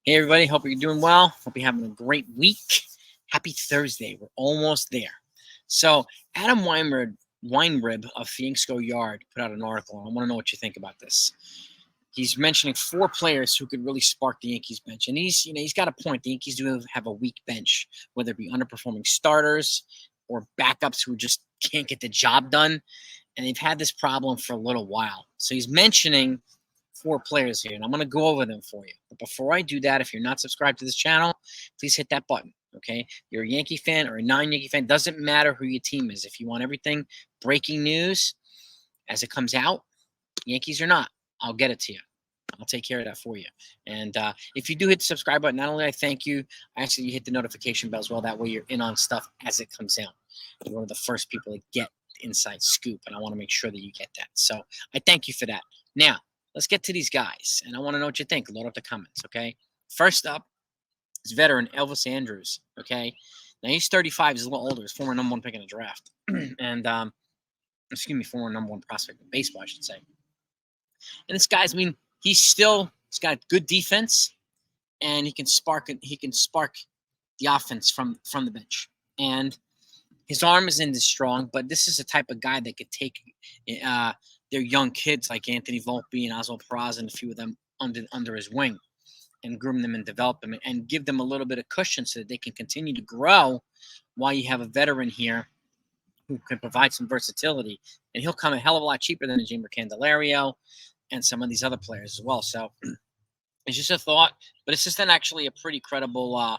Hey, everybody. Hope you're doing well. Hope you're having a great week. Happy Thursday. We're almost there. So, Adam Weinrib of Fiensko Yard put out an article. I want to know what you think about this. He's mentioning 4 players who could really spark the Yankees bench. And he's got a point. The Yankees do have a weak bench, whether it be underperforming starters or backups who just can't get the job done. And they've had this problem for a little while. So he's mentioning 4 players here, and I'm going to go over them for you. But before I do that, if you're not subscribed to this channel, please hit that button, okay? You're a Yankee fan or a non-Yankee fan. Doesn't matter who your team is. If you want everything, breaking news as it comes out, Yankees or not, I'll get it to you. I'll take care of that for you. And if you do hit the subscribe button, not only I thank you, actually you hit the notification bell as well. That way you're in on stuff as it comes out. You're one of the first people to get the inside scoop, and I want to make sure that you get that. So I thank you for that. Now, let's get to these guys, and I want to know what you think. Load up the comments, okay? First up is veteran Elvis Andrews, okay? Now, he's 35. He's a little older. He's former number 1 pick in the draft. And, former number 1 prospect in baseball, I should say. And this guy's, he's got good defense, and he can spark the offense from the bench. And his arm isn't as strong, but this is the type of guy that could take their young kids like Anthony Volpe and Oswald Peraza and a few of them under his wing and groom them and develop them and give them a little bit of cushion so that they can continue to grow while you have a veteran here who can provide some versatility. And he'll come a hell of a lot cheaper than a Jeimer Candelario and some of these other players as well. So it's just a thought, but it's just actually a pretty credible, a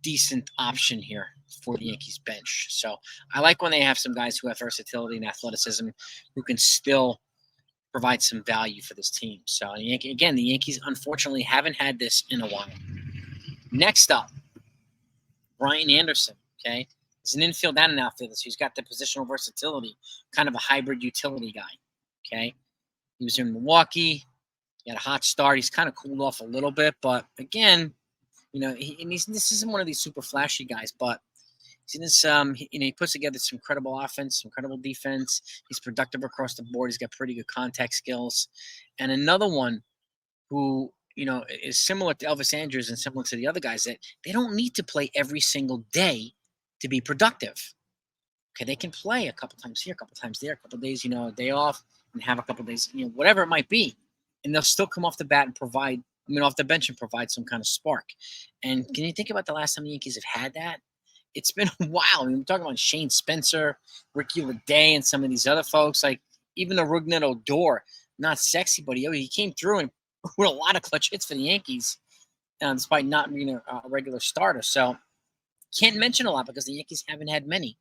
decent option here for the Yankees bench. So I like when they have some guys who have versatility and athleticism who can still provide some value for this team. So again, the Yankees unfortunately haven't had this in a while. Next up, Brian Anderson, okay? He's an infield and an outfielder, so he's got the positional versatility, kind of a hybrid utility guy, okay? He was in Milwaukee. He had a hot start. He's kind of cooled off a little bit, but again, this isn't one of these super flashy guys, but he puts together some credible offense, some credible defense. He's productive across the board. He's got pretty good contact skills. And another one who, is similar to Elvis Andrews and similar to the other guys, that they don't need to play every single day to be productive. Okay, they can play a couple times here, a couple times there, a couple days, a day off, and have a couple days, whatever it might be. And they'll still come off the bat and off the bench and provide some kind of spark. And can you think about the last time the Yankees have had that? It's been a while. We're talking about Shane Spencer, Ricky Leday, and some of these other folks. Like even the Rougned Odor, not sexy, but he came through and with a lot of clutch hits for the Yankees, despite not being a regular starter. So can't mention a lot because the Yankees haven't had many.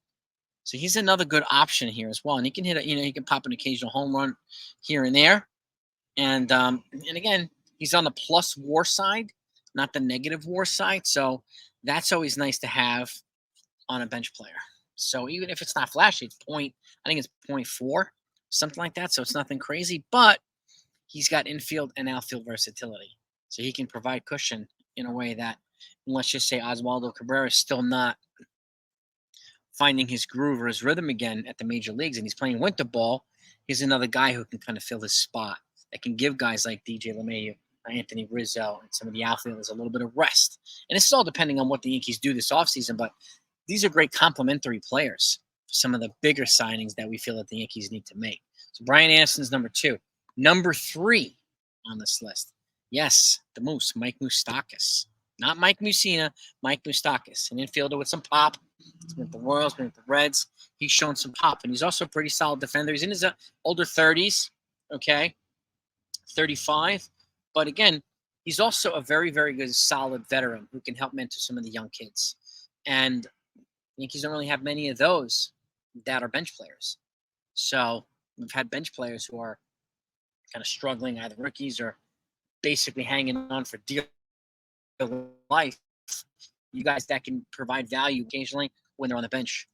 So he's another good option here as well, and he can he can pop an occasional home run here and there. And again, he's on the plus WAR side, not the negative WAR side. So that's always nice to have on a bench player. So even if it's not flashy, it's 0.4, something like that. So it's nothing crazy, but he's got infield and outfield versatility. So he can provide cushion in a way that, let's just say Oswaldo Cabrera is still not finding his groove or his rhythm again at the major leagues, and he's playing winter ball. He's another guy who can kind of fill his spot, that can give guys like DJ LeMahieu, Anthony Rizzo, and some of the outfielders a little bit of rest. And it's all depending on what the Yankees do this offseason, but these are great complementary players for some of the bigger signings that we feel that the Yankees need to make. So Brian Anderson's number 2. Number 3 on this list. Yes, the Moose, Mike Mustakis. Not Mike Mussina, Mike Mustakis, an infielder with some pop. He's been at the Royals, been at the Reds. He's shown some pop, and he's also a pretty solid defender. He's in his older 30s, okay, 35. But again, he's also a very, very good, solid veteran who can help mentor some of the young kids. And Yankees don't really have many of those that are bench players. So we've had bench players who are kind of struggling, either rookies or basically hanging on for dear life. You guys that can provide value occasionally when they're on the bench.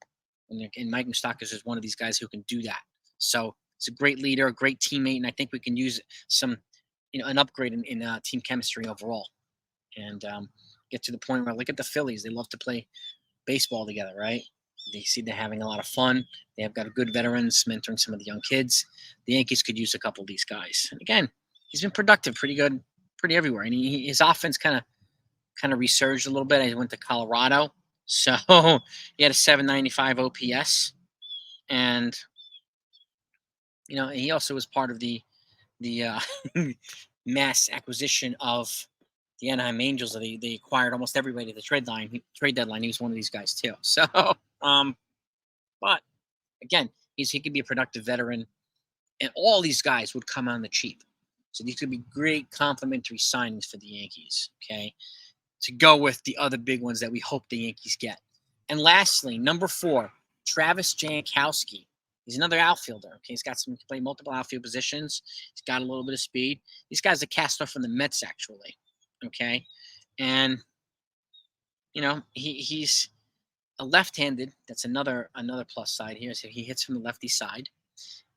And Mike Mustakis is one of these guys who can do that. So it's a great leader, a great teammate, and I think we can use some, an upgrade in team chemistry overall. And get to the point where, look at the Phillies. They love to play baseball together, right? They see they're having a lot of fun. They have got good veterans mentoring some of the young kids. The Yankees could use a couple of these guys. And again, he's been productive, pretty good, pretty everywhere. And his offense kind of kind of resurged a little bit. I went to Colorado. So he had a 795 OPS. And, you know, he also was part of the mass acquisition of the Anaheim Angels. They acquired almost everybody at the trade deadline. He was one of these guys too. So, but again, he could be a productive veteran, and all these guys would come on the cheap. So these could be great complementary signings for the Yankees, okay, to go with the other big ones that we hope the Yankees get. And lastly, number 4, Travis Janowski. He's another outfielder, okay? He's got some, play multiple outfield positions. He's got a little bit of speed. These guys are cast off from the Mets, actually, okay? And, you know, he's a left-handed. That's another plus side here. So he hits from the lefty side.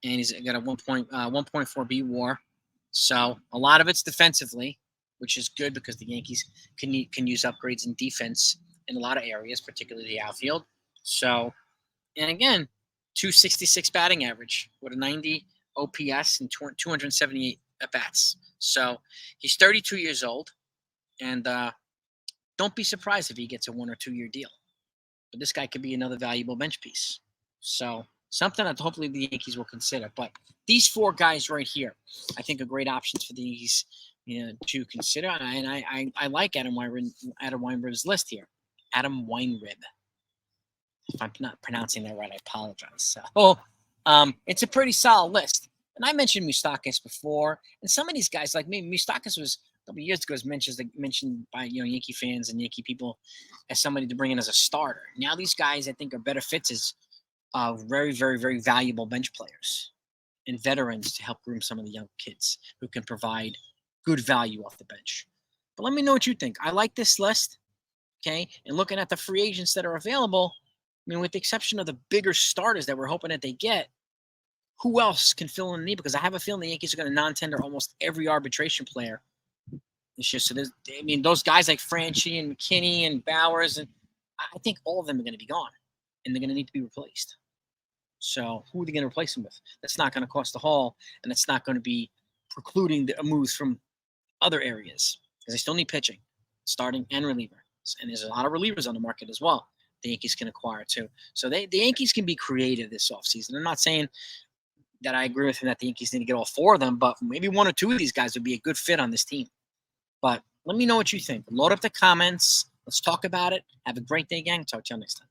And he's got a 1.4 WAR. So a lot of it's defensively, which is good because the Yankees can use upgrades in defense in a lot of areas, particularly the outfield. So, and again, 266 batting average with a 90 OPS and 278 at-bats. So he's 32 years old, and don't be surprised if he gets a 1 or 2 year deal. But this guy could be another valuable bench piece. So something that hopefully the Yankees will consider. But these 4 guys right here, I think, are great options for the Yankees, you know, to consider. And I like Adam Weinrib's list here. Adam WEINRIB. If I'm not pronouncing that right, I apologize. So, it's a pretty solid list. And I mentioned Mustakis before, and some of these guys, like me, Mustakis was a couple of years ago mentioned by, you know, Yankee fans and Yankee people as somebody to bring in as a starter. Now these guys, I think, are better fits as very, very, very valuable bench players and veterans to help groom some of the young kids who can provide good value off the bench. But let me know what you think. I like this list, okay? And looking at the free agents that are available, I mean, with the exception of the bigger starters that we're hoping that they get, who else can fill in the need? Because I have a feeling the Yankees are going to non-tender almost every arbitration player this year. So those guys like Franchy and McKinney and Bowers, and I think all of them are going to be gone, and they're going to need to be replaced. So who are they going to replace them with? That's not going to cost a haul, and it's not going to be precluding the moves from other areas, because they still need pitching, starting and reliever. And there's a lot of relievers on the market as well the Yankees can acquire too. So the Yankees can be creative this offseason. I'm not saying that I agree with him that the Yankees need to get all 4 of them, but maybe 1 or 2 of these guys would be a good fit on this team. But let me know what you think. Load up the comments. Let's talk about it. Have a great day, gang. Talk to you next time.